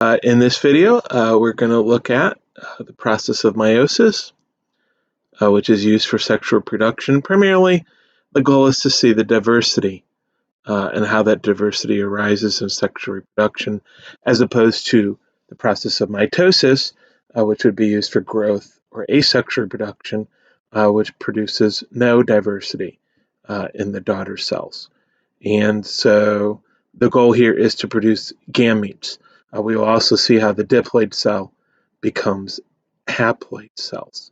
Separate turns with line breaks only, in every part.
In this video, we're going to look at the process of meiosis, which is used for sexual reproduction. Primarily, the goal is to see the diversity and how that diversity arises in sexual reproduction, as opposed to the process of mitosis, which would be used for growth, or asexual reproduction, which produces no diversity in the daughter cells. And so the goal here is to produce gametes. We will also see how the diploid cell becomes haploid cells.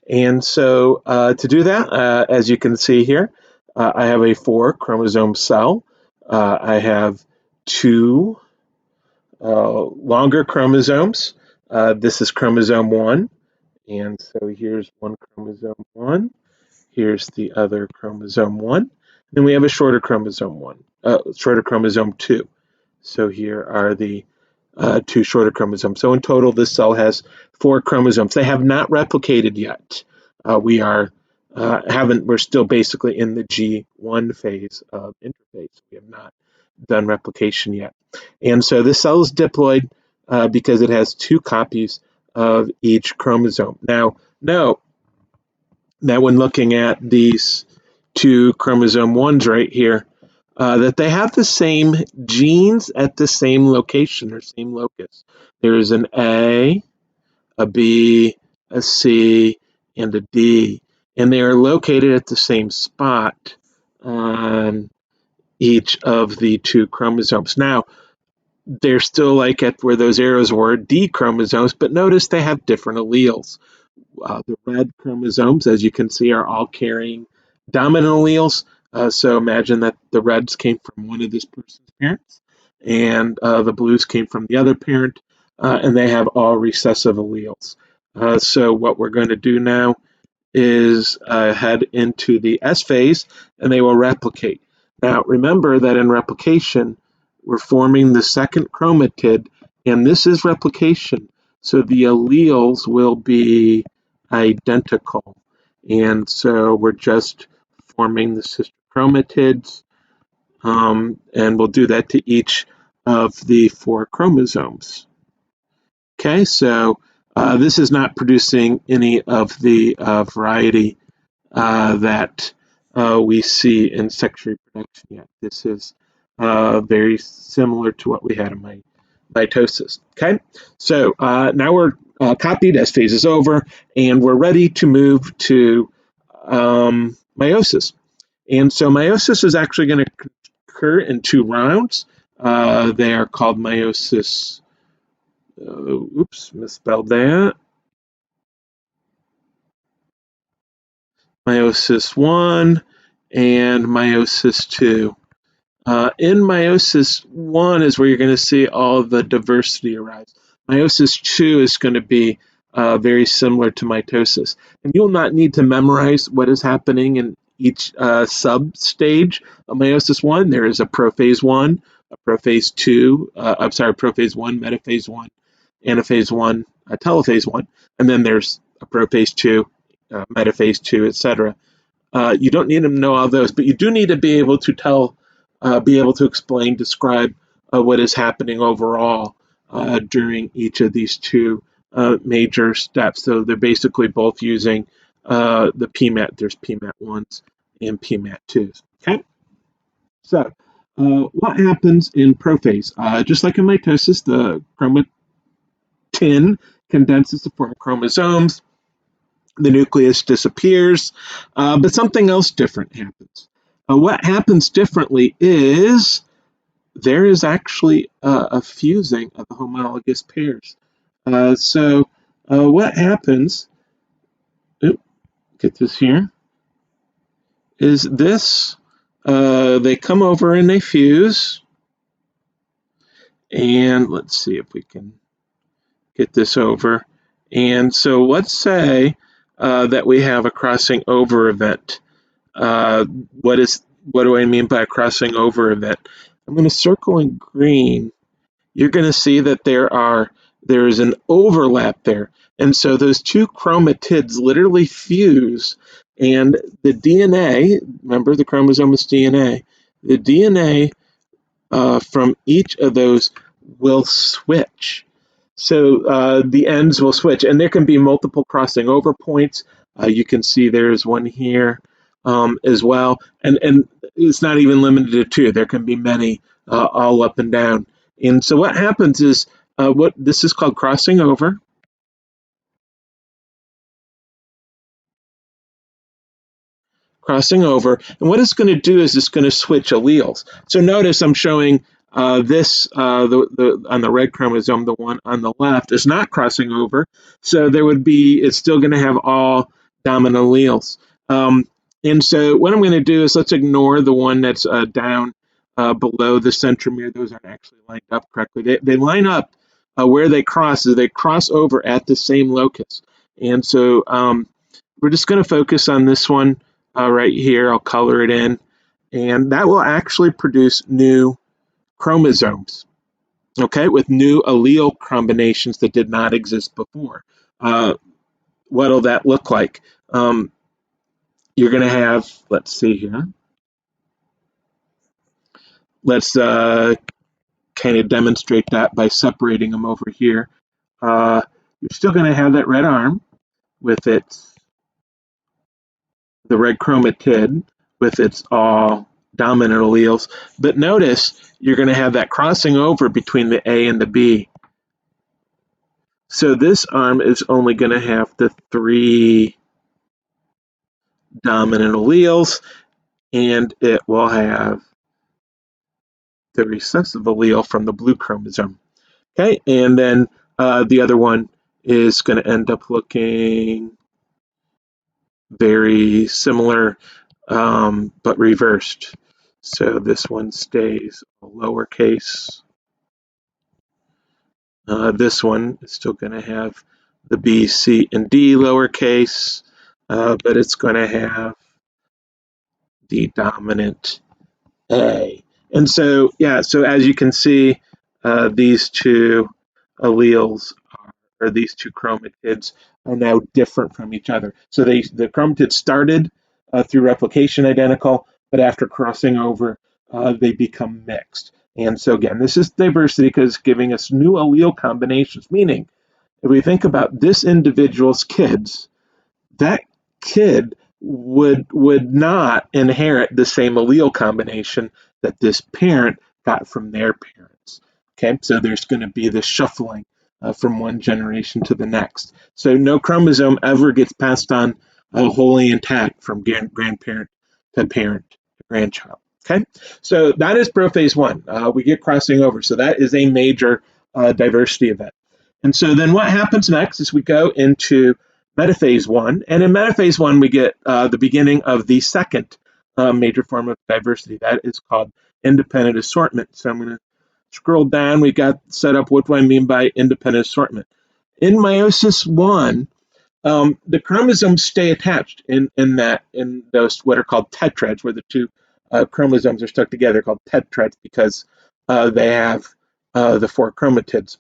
And so to do that, as you can see here, I have a 4-chromosome cell. I have 2 longer chromosomes. This is chromosome 1. And so here's one chromosome 1. Here's the other chromosome 1. Then we have a shorter chromosome 2. So here are the 2 shorter chromosomes. So in total, this cell has 4 chromosomes. They have not replicated yet. We're still basically in the G1 phase of interphase. We have not done replication yet. And so this cell is diploid because it has 2 copies of each chromosome. Now, note that when looking at these 2 chromosome 1s right here, that they have the same genes at the same location or same locus. There's an A, a B, a C, and a D, and they are located at the same spot on each of the 2 chromosomes. Now, they're still like at where those arrows were, D chromosomes, but notice they have different alleles. The red chromosomes, as you can see, are all carrying dominant alleles. So imagine that the reds came from one of this person's parents, and the blues came from the other parent, and they have all recessive alleles. So what we're going to do now is head into the S phase, and they will replicate. Now, remember that in replication, we're forming the second chromatid, and this is replication. So the alleles will be identical. And so we're just forming the sister chromatids, and we'll do that to each of the 4 chromosomes. Okay, so this is not producing any of the variety that we see in sexual reproduction yet. This is very similar to what we had in mitosis. Okay, so now we're copied, S phase is over, and we're ready to move to meiosis. And so meiosis is actually going to occur in 2 rounds. They are called meiosis. Oops, misspelled that. Meiosis 1 and meiosis 2. In meiosis 1 is where you're going to see all the diversity arise. Meiosis 2 is going to be very similar to mitosis. And you'll not need to memorize what is happening in each sub-stage of meiosis 1. There is a prophase 1, a prophase 2, prophase 1, metaphase 1, anaphase 1, telophase 1, and then there's a prophase 2, metaphase 2, etc. You don't need to know all those, but you do need to be able to explain, describe what is happening overall during each of these 2 major steps. So they're basically both using the PMAT. There's PMAT 1s and PMAT 2s. Okay? So what happens in prophase? Just like in mitosis, the chromatin condenses to form chromosomes. The nucleus disappears, but something else different happens. What happens differently is there is actually a fusing of the homologous pairs. So what happens, get this here, is this, they come over and they fuse, and let's see if we can get this over. And so let's say that we have a crossing over event. What do I mean by a crossing over event? I'm going to circle in green. You're going to see that there is an overlap there. And so those 2 chromatids literally fuse, and the DNA, remember the chromosome is DNA, the DNA from each of those will switch. So the ends will switch, and there can be multiple crossing over points. You can see there's one here as well, and it's not even limited to two. There can be many all up and down. And so what happens is what this is called crossing over. Crossing over. And what it's going to do is it's going to switch alleles. So notice I'm showing this on the red chromosome, the one on the left is not crossing over. So it's still going to have all dominant alleles. And so what I'm going to do is let's ignore the one that's down below the centromere. Those aren't actually lined up correctly. They line up where they cross is they cross over at the same locus. And so we're just going to focus on this one right here. I'll color it in, and that will actually produce new chromosomes, okay, with new allele combinations that did not exist before. What'll that look like? You're going to have, let's see here. Let's kind of demonstrate that by separating them over here. You're still going to have that red arm with the red chromatid with its all dominant alleles. But notice you're going to have that crossing over between the A and the B. So this arm is only going to have the three dominant alleles, and it will have the recessive allele from the blue chromosome. Okay, and then the other one is going to end up looking very similar, but reversed. So this one stays lowercase. This one is still going to have the B, C, and D lowercase, but it's going to have the dominant A. And so, yeah, so as you can see, these two alleles or these two chromatids are now different from each other. So the chromatids started through replication identical, but after crossing over, they become mixed. And so again, this is diversity because it's giving us new allele combinations, meaning if we think about this individual's kids, that kid would not inherit the same allele combination that this parent got from their parents. Okay, so there's going to be this shuffling from one generation to the next. So no chromosome ever gets passed on wholly intact from grandparent to parent to grandchild. Okay, so that is prophase one. We get crossing over, so that is a major diversity event. And so then what happens next is we go into metaphase one. And in metaphase one, we get the beginning of the second major form of diversity. That is called independent assortment. So I'm going to scroll down. We got set up what do I mean by independent assortment. In meiosis one, the chromosomes stay attached in those what are called tetrads, where the two chromosomes are stuck together, called tetrads because they have the four chromatids.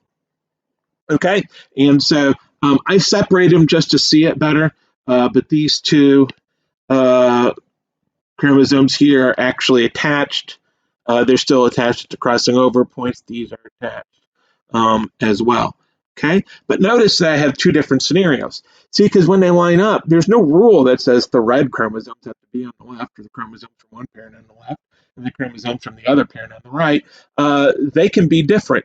Okay, and so I separate them just to see it better, but these two uh, chromosomes here are actually attached. They're still attached to crossing over points. These are attached as well. Okay, but notice that I have two different scenarios. See, because when they line up, there's no rule that says the red chromosomes have to be on the left, or the chromosomes from one parent on the left, and the chromosomes from the other parent on the right. They can be different.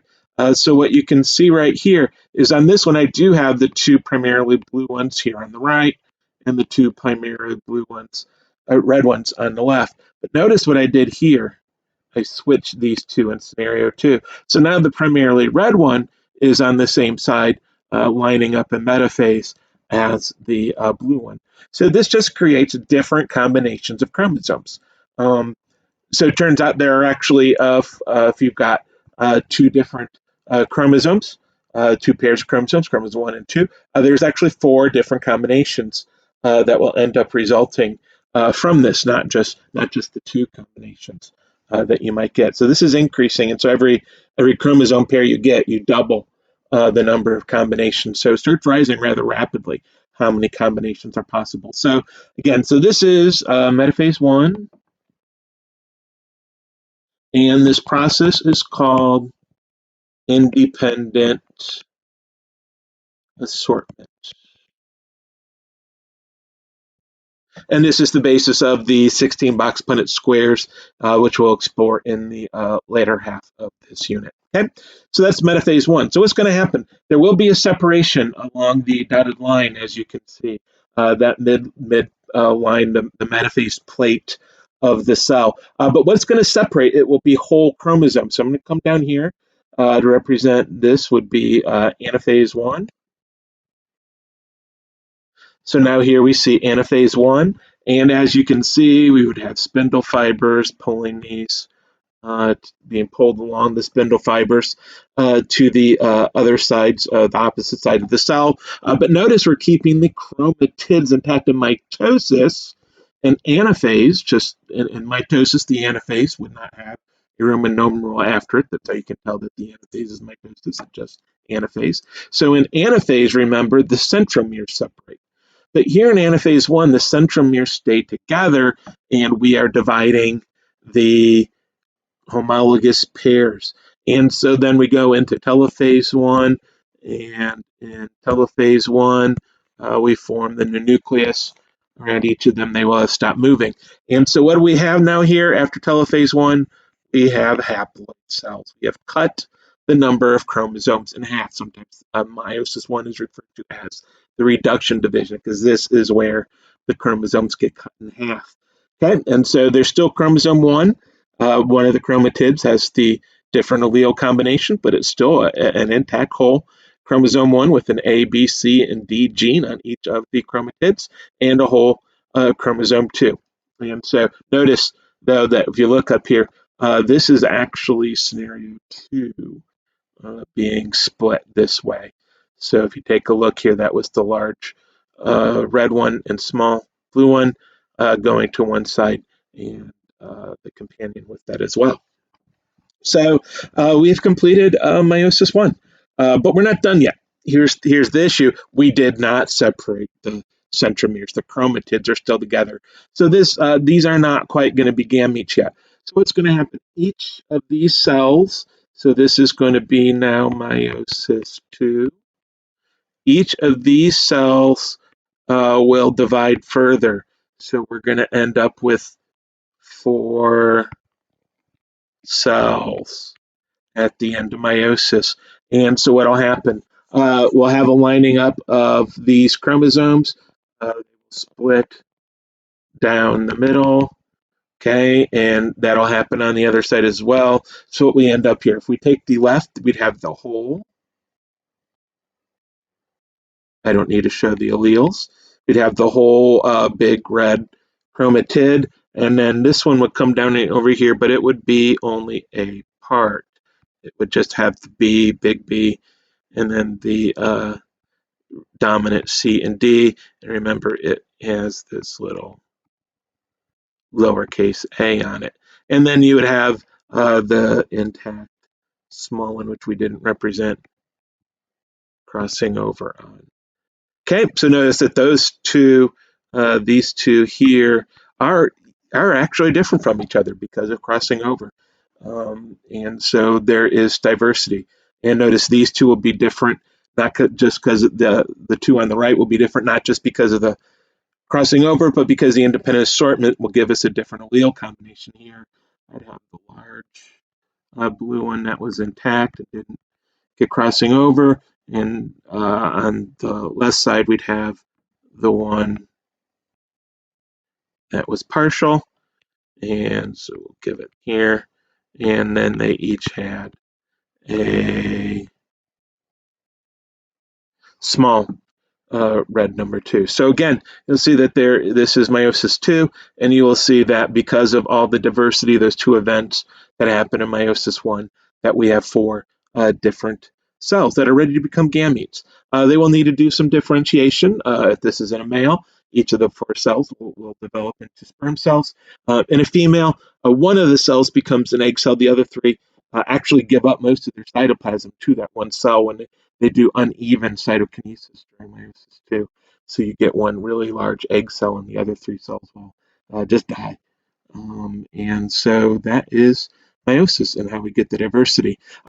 So what you can see right here is on this one, I do have the two primarily blue ones here on the right, and the two primarily blue ones, red ones on the left. But notice what I did here. I switched these two in scenario two. So now the primarily red one is on the same side, lining up in metaphase as the blue one. So this just creates different combinations of chromosomes. So it turns out there are actually, if you've got two different chromosomes, two pairs of chromosomes, chromosome 1 and 2, there's actually four different combinations that will end up resulting from this, not just the two combinations that you might get. So this is increasing, and so every chromosome pair you get, you double the number of combinations. So it starts rising rather rapidly. How many combinations are possible? So again, so this is metaphase 1. And this process is called independent assortment. And this is the basis of the 16-box Punnett squares, which we'll explore in the later half of this unit. Okay, so that's metaphase one. So what's going to happen? There will be a separation along the dotted line, as you can see, that mid line, the metaphase plate of the cell. But what's going to separate it will be whole chromosomes. So I'm going to come down here to represent this would be anaphase one. So now here we see anaphase one, and as you can see, we would have spindle fibers pulling these, being pulled along the spindle fibers to the other sides, the opposite side of the cell. But notice we're keeping the chromatids intact in mitosis and anaphase. Just in mitosis, the anaphase would not have a Roman numeral after it. That's how you can tell that the anaphase is mitosis, it's just anaphase. So in anaphase, remember, the centromeres separate. But here in anaphase one, the centromeres stay together, and we are dividing the homologous pairs. And so then we go into telophase one, and in telophase one, we form the new nucleus. Around each of them, they will have stopped moving. And so what do we have now here after telophase one? We have haploid cells. We have cut the number of chromosomes in half. Sometimes meiosis one is referred to as the reduction division, because this is where the chromosomes get cut in half. Okay, and so there's still chromosome one of the chromatids has the different allele combination, but it's still an intact whole chromosome one with an A, B, C, and D gene on each of the chromatids, and a whole chromosome two. And so notice, though, that if you look up here, this is actually scenario two being split this way. So if you take a look here, that was the large red one and small blue one going to one side, and the companion with that as well. So we've completed meiosis one, but we're not done yet. Here's the issue: we did not separate the centromeres. The chromatids are still together. So these are not quite going to be gametes yet. So what's going to happen? Each of these cells. So this is going to be now meiosis two. Each of these cells will divide further. So we're going to end up with 4 cells at the end of meiosis. And so what will happen? We'll have a lining up of these chromosomes. Split down the middle. Okay, and that'll happen on the other side as well. So what we end up here, if we take the left, we'd have the whole. I don't need to show the alleles. We'd have the whole big red chromatid, and then this one would come down over here, but it would be only a part. It would just have the B, big B, and then the dominant C and D. And remember, it has this little lowercase a on it. And then you would have the intact small one, which we didn't represent, crossing over on. Okay, so notice that these two here are actually different from each other because of crossing over. And so there is diversity. And notice these two will be different, not just because the two on the right will be different, not just because of the crossing over, but because the independent assortment will give us a different allele combination here. I'd have the large blue one that was intact. It didn't get crossing over. And on the left side, we'd have the one that was partial. And so we'll give it here. And then they each had a small red number 2. So again, you'll see that this is meiosis 2, and you will see that because of all the diversity, those two events that happen in meiosis 1, that we have 4 different cells that are ready to become gametes. They will need to do some differentiation. If this is in a male, each of the 4 cells will develop into sperm cells. In a female, one of the cells becomes an egg cell. The other 3 actually give up most of their cytoplasm to that one cell when they do uneven cytokinesis during meiosis 2. So you get one really large egg cell and the other 3 cells will just die. And so that is meiosis and how we get the diversity.